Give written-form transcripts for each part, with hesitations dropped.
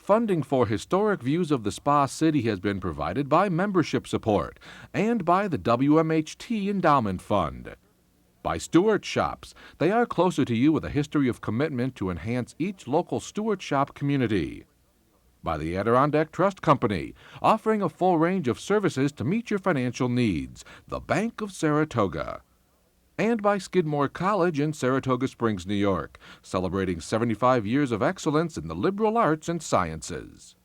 Funding for historic views of the Spa City has been provided by membership support and by the WMHT Endowment Fund. By Stewart Shops, they are closer to you with a history of commitment to enhance each local Stewart Shop community. By the Adirondack Trust Company, offering a full range of services to meet your financial needs, the Bank of Saratoga. And by Skidmore College in Saratoga Springs, New York, celebrating 75 years of excellence in the liberal arts and sciences.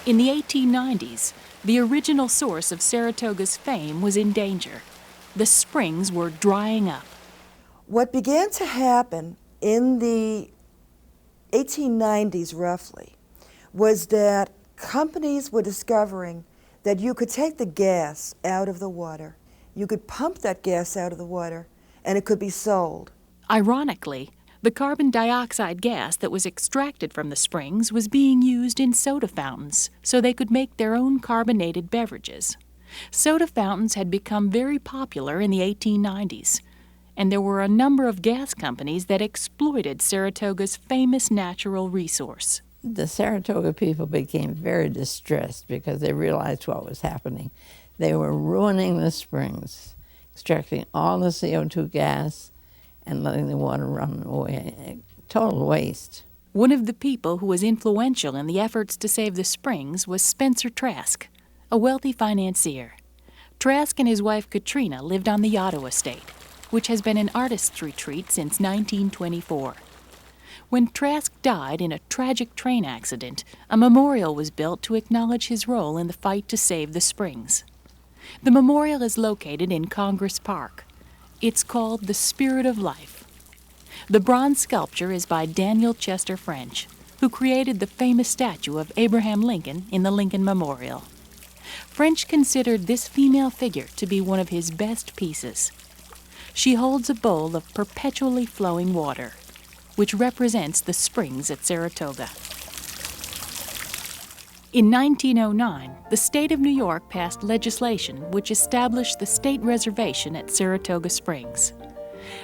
In the 1890s, the original source of Saratoga's fame was in danger. The springs were drying up. What began to happen in the 1890s, roughly, was that companies were discovering that you could take the gas out of the water, you could pump that gas out of the water, and it could be sold. Ironically, the carbon dioxide gas that was extracted from the springs was being used in soda fountains so they could make their own carbonated beverages. Soda fountains had become very popular in the 1890s, and there were a number of gas companies that exploited Saratoga's famous natural resource. The Saratoga people became very distressed because they realized what was happening. They were ruining the springs, extracting all the CO2 gas and letting the water run away. Total waste. One of the people who was influential in the efforts to save the springs was Spencer Trask, a wealthy financier. Trask and his wife Katrina lived on the Otto Estate, which has been an artist's retreat since 1924. When Trask died in a tragic train accident, a memorial was built to acknowledge his role in the fight to save the springs. The memorial is located in Congress Park. It's called The Spirit of Life. The bronze sculpture is by Daniel Chester French, who created the famous statue of Abraham Lincoln in the Lincoln Memorial. French considered this female figure to be one of his best pieces. She holds a bowl of perpetually flowing water, which represents the springs at Saratoga. In 1909, the state of New York passed legislation which established the state reservation at Saratoga Springs.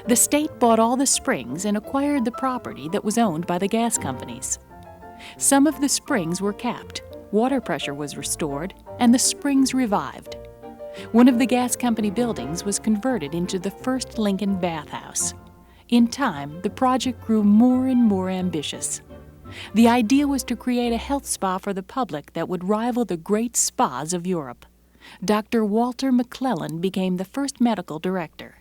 The state bought all the springs and acquired the property that was owned by the gas companies. Some of the springs were capped, water pressure was restored, and the springs revived. One of the gas company buildings was converted into the first Lincoln bathhouse. In time, the project grew more and more ambitious. The idea was to create a health spa for the public that would rival the great spas of Europe. Dr. Walter McClellan became the first medical director.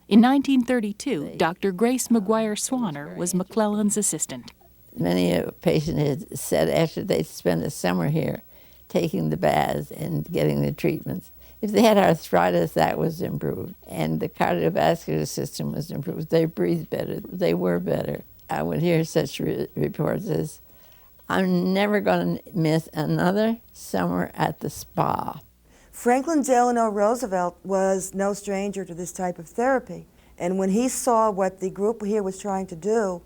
In 1932, Dr. Grace McGuire Swanner was McClellan's assistant. Many patients had said after they spent the summer here, taking the baths and getting the treatments, if they had arthritis, that was improved. And the cardiovascular system was improved. They breathed better. They were better. I would hear such reports as, I'm never going to miss another summer at the spa. Franklin Delano Roosevelt was no stranger to this type of therapy. And when he saw what the group here was trying to do,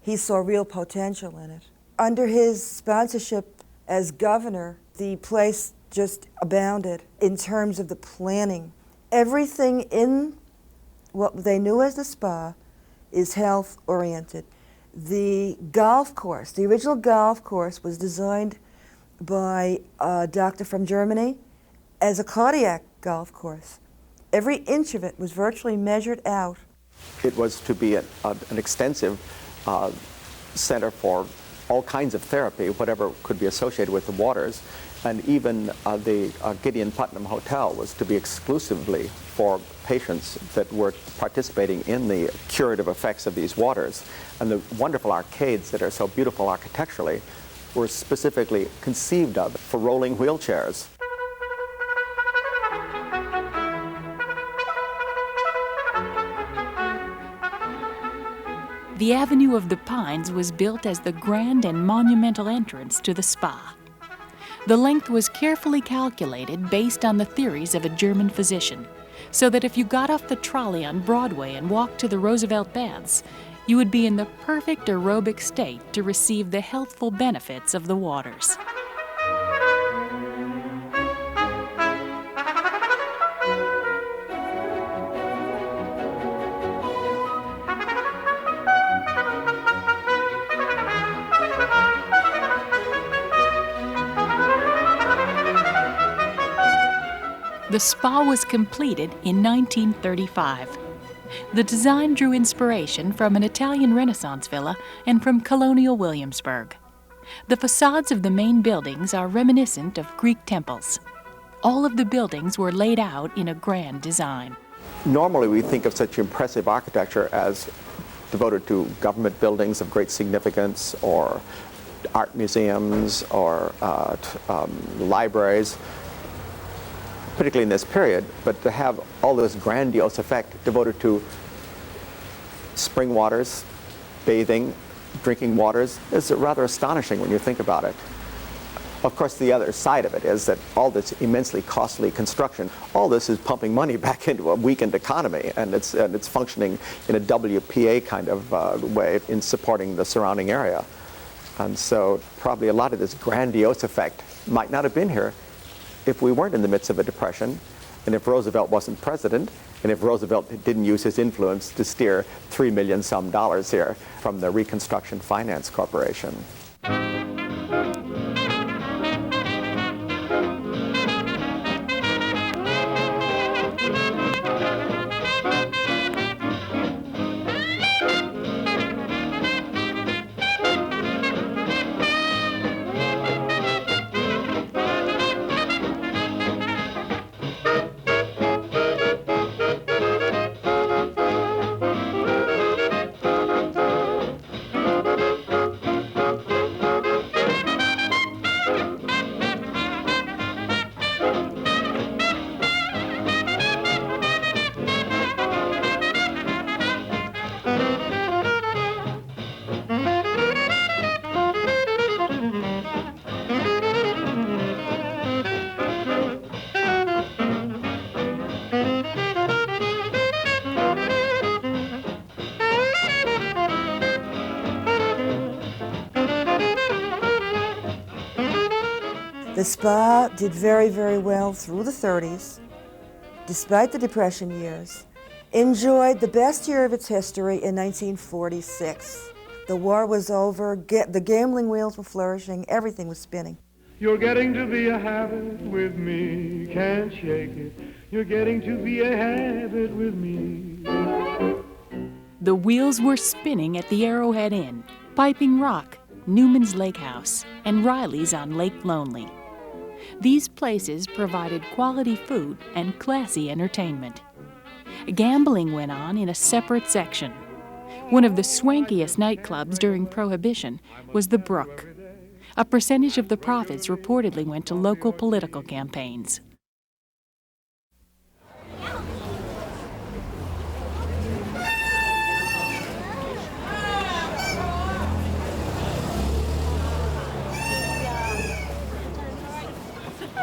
he saw real potential in it. Under his sponsorship as governor, the place just abounded in terms of the planning. Everything in what they knew as the spa is health-oriented. The golf course, the original golf course, was designed by a doctor from Germany as a cardiac golf course. Every inch of it was virtually measured out. It was to be an extensive center for all kinds of therapy, whatever could be associated with the waters. And even the Gideon Putnam Hotel was to be exclusively for patients that were participating in the curative effects of these waters. And the wonderful arcades that are so beautiful architecturally were specifically conceived of for rolling wheelchairs. The Avenue of the Pines was built as the grand and monumental entrance to the spa. The length was carefully calculated based on the theories of a German physician, so that if you got off the trolley on Broadway and walked to the Roosevelt Baths, you would be in the perfect aerobic state to receive the healthful benefits of the waters. The spa was completed in 1935. The design drew inspiration from an Italian Renaissance villa and from colonial Williamsburg. The facades of the main buildings are reminiscent of Greek temples. All of the buildings were laid out in a grand design. Normally we think of such impressive architecture as devoted to government buildings of great significance, or art museums, or libraries, particularly in this period, but to have all this grandiose effect devoted to spring waters, bathing, drinking waters is rather astonishing when you think about it. Of course, the other side of it is that all this immensely costly construction, all this is pumping money back into a weakened economy, and it's functioning in a WPA kind of way in supporting the surrounding area. And so probably a lot of this grandiose effect might not have been here if we weren't in the midst of a depression, and if Roosevelt wasn't president, and if Roosevelt didn't use his influence to steer $3 million some here from the Reconstruction Finance Corporation. The spa did very, very well through the 30s, despite the Depression years. Enjoyed the best year of its history in 1946. The war was over, the gambling wheels were flourishing, everything was spinning. You're getting to be a habit with me, can't shake it. You're getting to be a habit with me. The wheels were spinning at the Arrowhead Inn, Piping Rock, Newman's Lake House, and Riley's on Lake Lonely. These places provided quality food and classy entertainment. Gambling went on in a separate section. One of the swankiest nightclubs during Prohibition was the Brook. A percentage of the profits reportedly went to local political campaigns.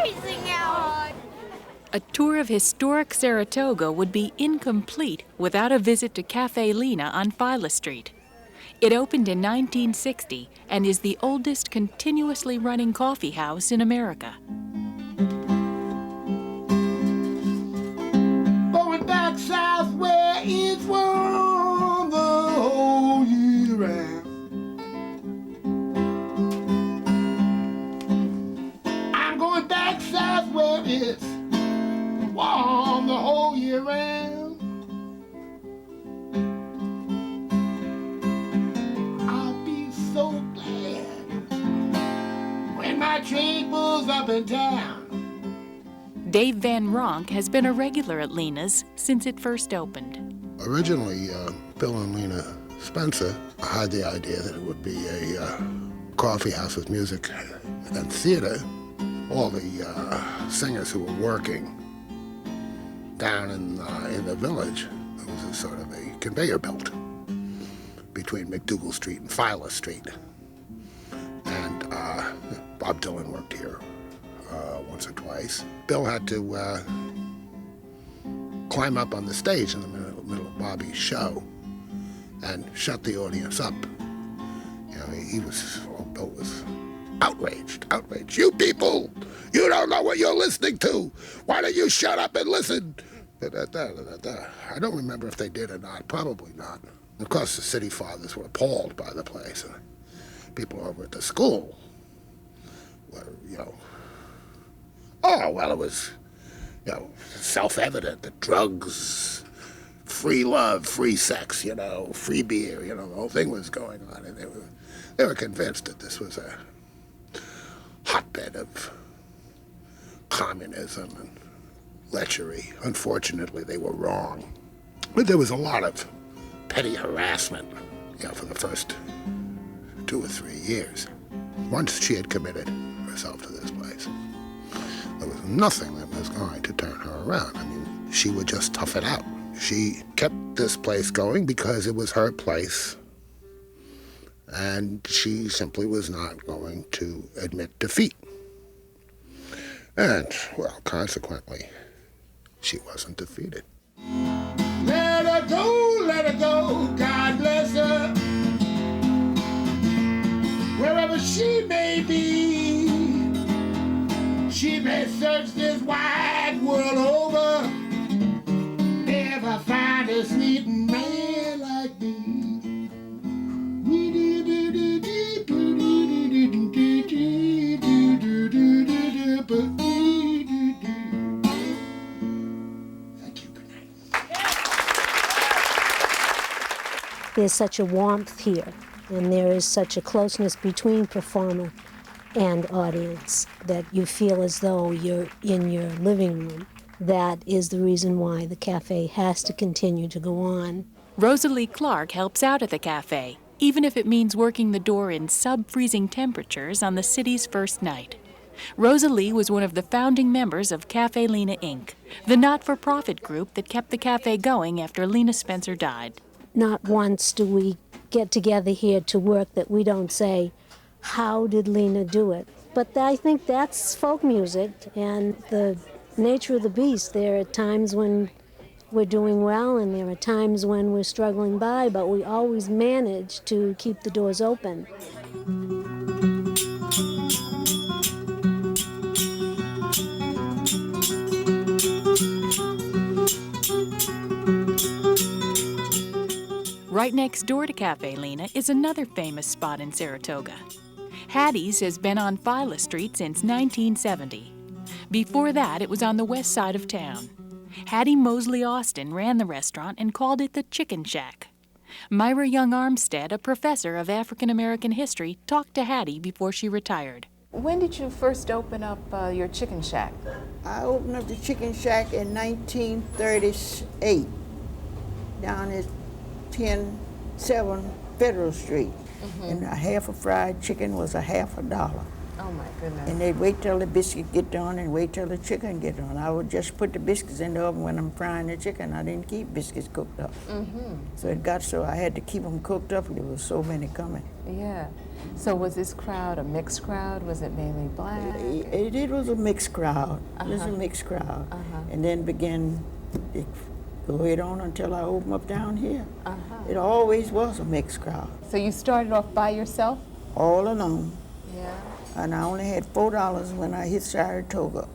freezing out. A tour of historic Saratoga would be incomplete without a visit to Cafe Lena on Phyla Street. It opened in 1960 and is the oldest continuously running coffee house in America. Going back south where it's warm the whole year round. I'm going back south where it's warm the whole year round. I'll be so glad when my train pulls up in town. Dave Van Ronk has been a regular at Lena's since it first opened. Originally, Bill and Lena Spencer had the idea that it would be a coffee house with music and theater. All the singers who were working down in the village, there was a sort of a conveyor belt between McDougal Street and Phyla Street. And Bob Dylan worked here once or twice. Bill had to climb up on the stage in the middle of Bobby's show and shut the audience up. You know, Bill was outraged. You people, you don't know what you're listening to. Why don't you shut up and listen? I don't remember if they did or not, probably not. Of course, the city fathers were appalled by the place. People over at the school were, oh, well, it was, self-evident that drugs, free love, free sex, free beer, the whole thing was going on. And they were convinced that this was a hotbed of communism and lechery. Unfortunately, they were wrong. But there was a lot of petty harassment, for the first 2 or 3 years. Once she had committed herself to this place, there was nothing that was going to turn her around. I mean, she would just tough it out. She kept this place going because it was her place, and she simply was not going to admit defeat. And, well, consequently, she wasn't defeated. Let her go, God bless her. Wherever she may be, she may search this wide world over, never find a sweet man like me. There's such a warmth here, and there is such a closeness between performer and audience that you feel as though you're in your living room. That is the reason why the cafe has to continue to go on. Rosalie Clark helps out at the cafe, even if it means working the door in sub-freezing temperatures on the city's first night. Rosalie was one of the founding members of Cafe Lena, Inc., the not-for-profit group that kept the cafe going after Lena Spencer died. Not once do we get together here to work that we don't say, how did Lena do it? But I think that's folk music and the nature of the beast. There are times when we're doing well and there are times when we're struggling by, but we always manage to keep the doors open. Right next door to Cafe Lena is another famous spot in Saratoga. Hattie's has been on Phyla Street since 1970. Before that, it was on the west side of town. Hattie Mosley Austin ran the restaurant and called it the Chicken Shack. Myra Young Armstead, a professor of African American history, talked to Hattie before she retired. When did you first open up your Chicken Shack? I opened up the Chicken Shack in 1938 down at 107 Federal Street. And a half a fried chicken was $50. Oh my goodness. And they'd wait till the biscuit get done and wait till the chicken get done. I would just put the biscuits in the oven when I'm frying the chicken. I didn't keep biscuits cooked up. So it got so I had to keep them cooked up. There was so many coming. Yeah. So was this crowd a mixed crowd? Was it mainly black? It was a mixed crowd. It was a mixed crowd. And then began, it go ahead on until I opened up down here. It always was a mixed crowd. So you started off by yourself? All alone. Yeah. And I only had $4 when I hit Saratoga,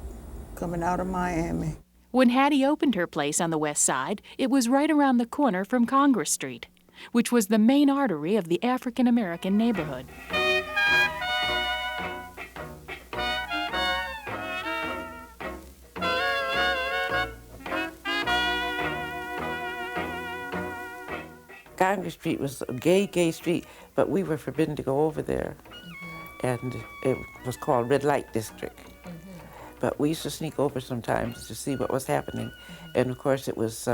coming out of Miami. When Hattie opened her place on the west side, it was right around the corner from Congress Street, which was the main artery of the African American neighborhood. Congress Street was a gay street, but we were forbidden to go over there. And it was called Red Light District. But we used to sneak over sometimes to see what was happening. And of course it was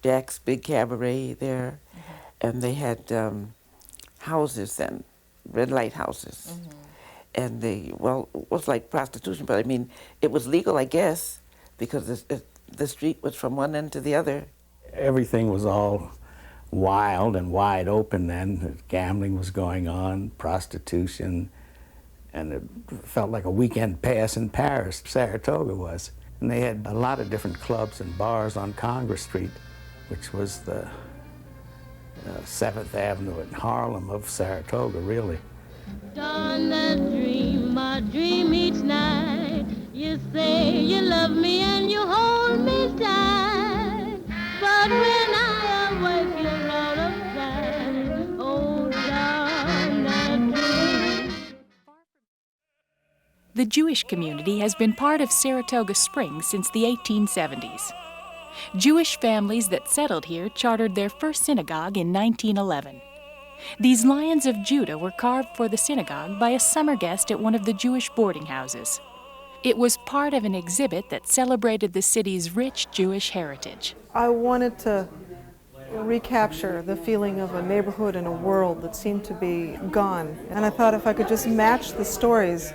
Jack's Big Cabaret there. And they had houses then, red light houses. And they, well, it was like prostitution, but I mean, it was legal, I guess, because the street was from one end to the other. Everything was all wild and wide open then. Gambling was going on, prostitution, and it felt like a weekend pass in Paris, Saratoga was. And they had a lot of different clubs and bars on Congress Street, which was the 7th Avenue in Harlem of Saratoga, really. Dawn the dream, my dream each night. You say you love me and you hold me tight. But when I awake, you're out of sight. Oh, dawn the dream. The Jewish community has been part of Saratoga Springs since the 1870s. Jewish families that settled here chartered their first synagogue in 1911. These Lions of Judah were carved for the synagogue by a summer guest at one of the Jewish boarding houses. It was part of an exhibit that celebrated the city's rich Jewish heritage. I wanted to recapture the feeling of a neighborhood and a world that seemed to be gone. And I thought if I could just match the stories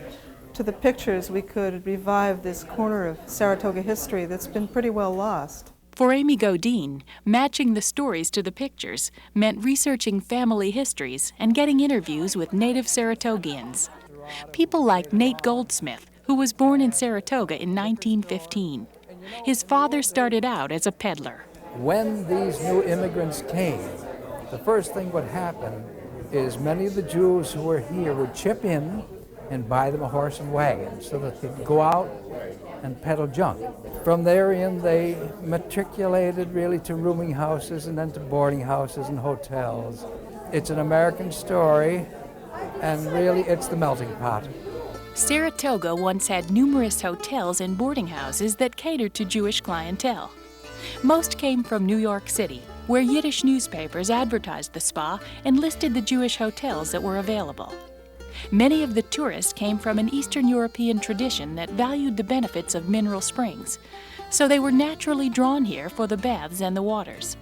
to the pictures, we could revive this corner of Saratoga history that's been pretty well lost. For Amy Godine, matching the stories to the pictures meant researching family histories and getting interviews with native Saratogians. People like Nate Goldsmith, who was born in Saratoga in 1915. His father started out as a peddler. When these new immigrants came, the first thing would happen is many of the Jews who were here would chip in and buy them a horse and wagon so that they could go out and peddle junk. From therein, they matriculated really to rooming houses and then to boarding houses and hotels. It's an American story, and really it's the melting pot. Saratoga once had numerous hotels and boarding houses that catered to Jewish clientele. Most came from New York City, where Yiddish newspapers advertised the spa and listed the Jewish hotels that were available. Many of the tourists came from an Eastern European tradition that valued the benefits of mineral springs, so they were naturally drawn here for the baths and the waters.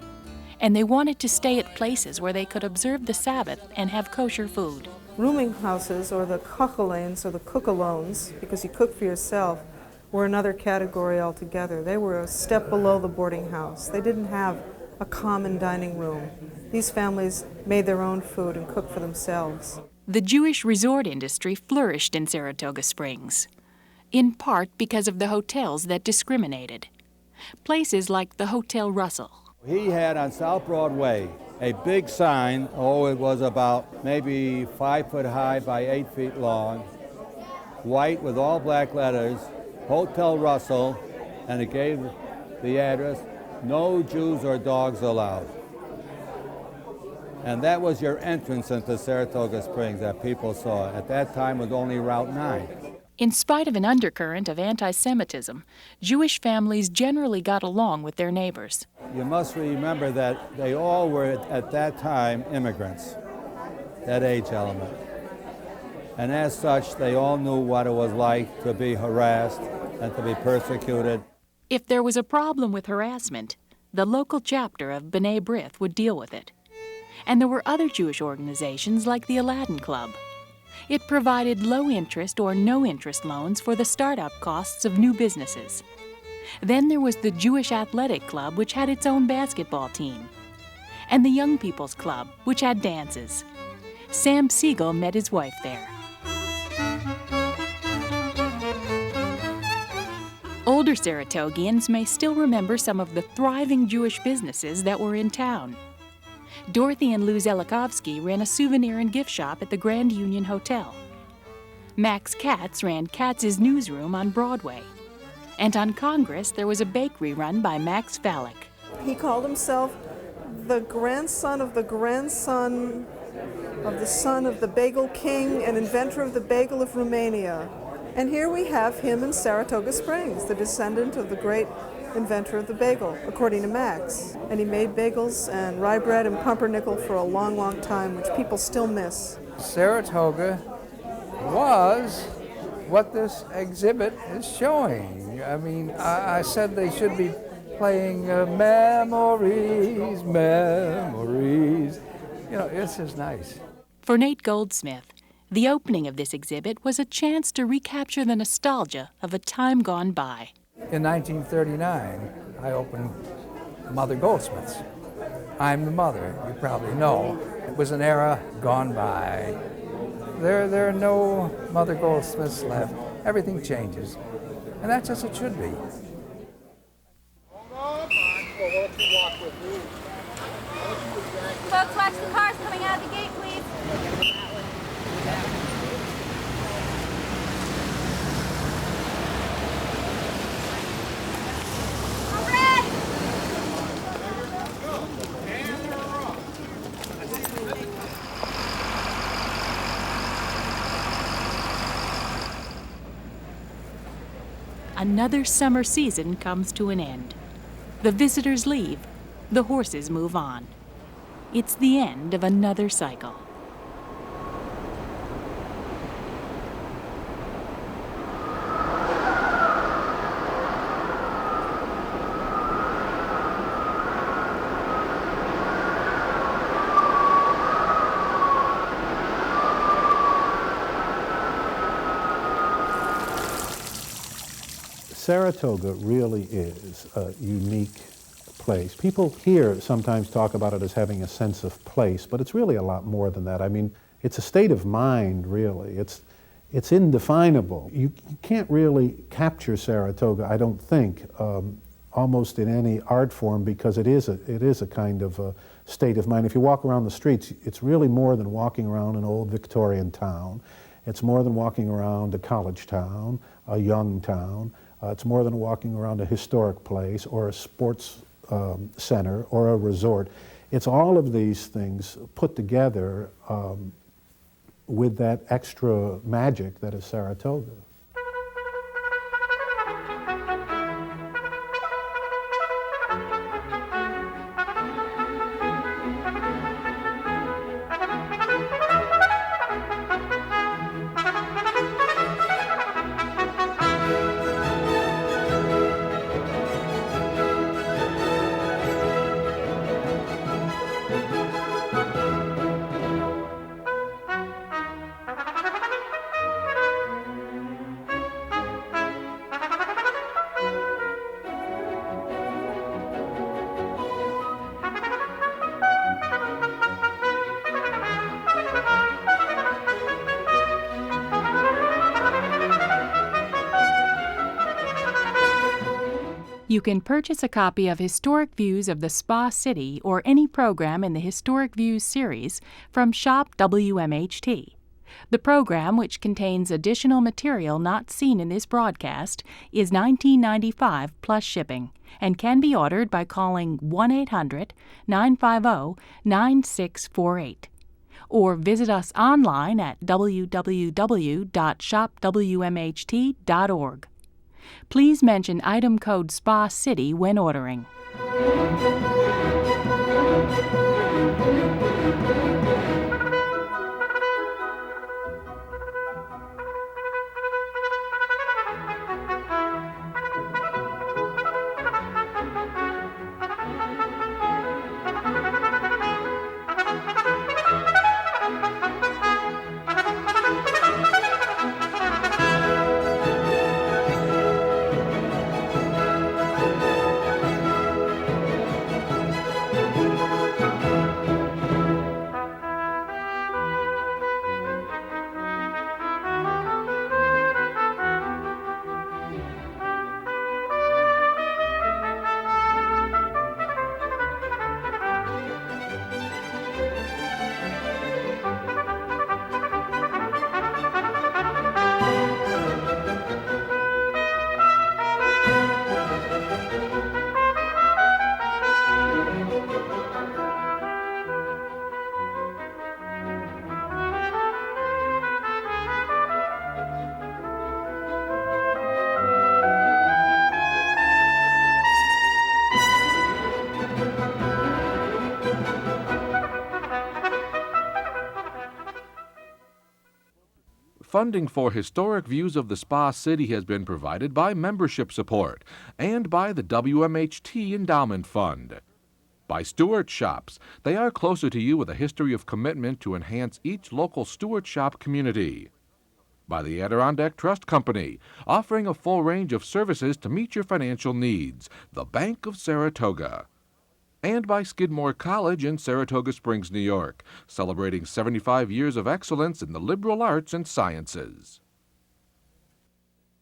And they wanted to stay at places where they could observe the Sabbath and have kosher food. Rooming houses, or the kochelanes, or the cook-alones, because you cook for yourself, were another category altogether. They were a step below the boarding house. They didn't have a common dining room. These families made their own food and cooked for themselves. The Jewish resort industry flourished in Saratoga Springs, in part because of the hotels that discriminated. Places like the Hotel Russell. He had on South Broadway a big sign, it was about maybe 5 foot high by 8 feet long, white with all black letters, Hotel Russell, and it gave the address, no Jews or dogs allowed. And that was your entrance into Saratoga Springs that people saw. At that time, it was only Route 9. In spite of an undercurrent of anti-Semitism, Jewish families generally got along with their neighbors. You must remember that they all were, at that time, immigrants, that age element. And as such, they all knew what it was like to be harassed and to be persecuted. If there was a problem with harassment, the local chapter of B'nai B'rith would deal with it. And there were other Jewish organizations like the Aladdin Club. It provided low-interest or no-interest loans for the startup costs of new businesses. Then there was the Jewish Athletic Club, which had its own basketball team, and the Young People's Club, which had dances. Sam Siegel met his wife there. Older Saratogians may still remember some of the thriving Jewish businesses that were in town. Dorothy and Lou Zelikovsky ran a souvenir and gift shop at the Grand Union Hotel. Max Katz ran Katz's Newsroom on Broadway. And on Congress, there was a bakery run by Max Fallick. He called himself the grandson of the grandson of the son of the Bagel King and inventor of the bagel of Romania. And here we have him in Saratoga Springs, the descendant of the great inventor of the bagel, according to Max. And he made bagels and rye bread and pumpernickel for a long, long time, which people still miss. Saratoga was what this exhibit is showing. I mean, I said they should be playing memories, memories. You know, this is nice. For Nate Goldsmith, the opening of this exhibit was a chance to recapture the nostalgia of a time gone by. In 1939, I opened Mother Goldsmith's. I'm the Mother, you probably know. It was an era gone by. There are no Mother Goldsmiths left. Everything changes. And that's as it should be. Folks, watch the cars coming out of the gate, please. Another summer season comes to an end. The visitors leave, the horses move on. It's the end of another cycle. Saratoga really is a unique place. People here sometimes talk about it as having a sense of place, but it's really a lot more than that. I mean, it's a state of mind, really. It's indefinable. You can't really capture Saratoga, I don't think, almost in any art form, because it is a kind of a state of mind. If you walk around the streets, it's really more than walking around an old Victorian town. It's more than walking around a college town, a young town. It's more than walking around a historic place or a sports center or a resort. It's all of these things put together with that extra magic that is Saratoga. You can purchase a copy of Historic Views of the Spa City or any program in the Historic Views series from Shop WMHT. The program, which contains additional material not seen in this broadcast, is $19.95 plus shipping and can be ordered by calling 1-800-950-9648 or visit us online at www.shopwmht.org. Please mention item code SPA City when ordering. Funding for historic views of the Spa City has been provided by membership support and by the WMHT Endowment Fund. By Stewart Shops, they are closer to you with a history of commitment to enhance each local Stewart Shop community. By the Adirondack Trust Company, offering a full range of services to meet your financial needs, the Bank of Saratoga. And by Skidmore College in Saratoga Springs, New York, celebrating 75 years of excellence in the liberal arts and sciences.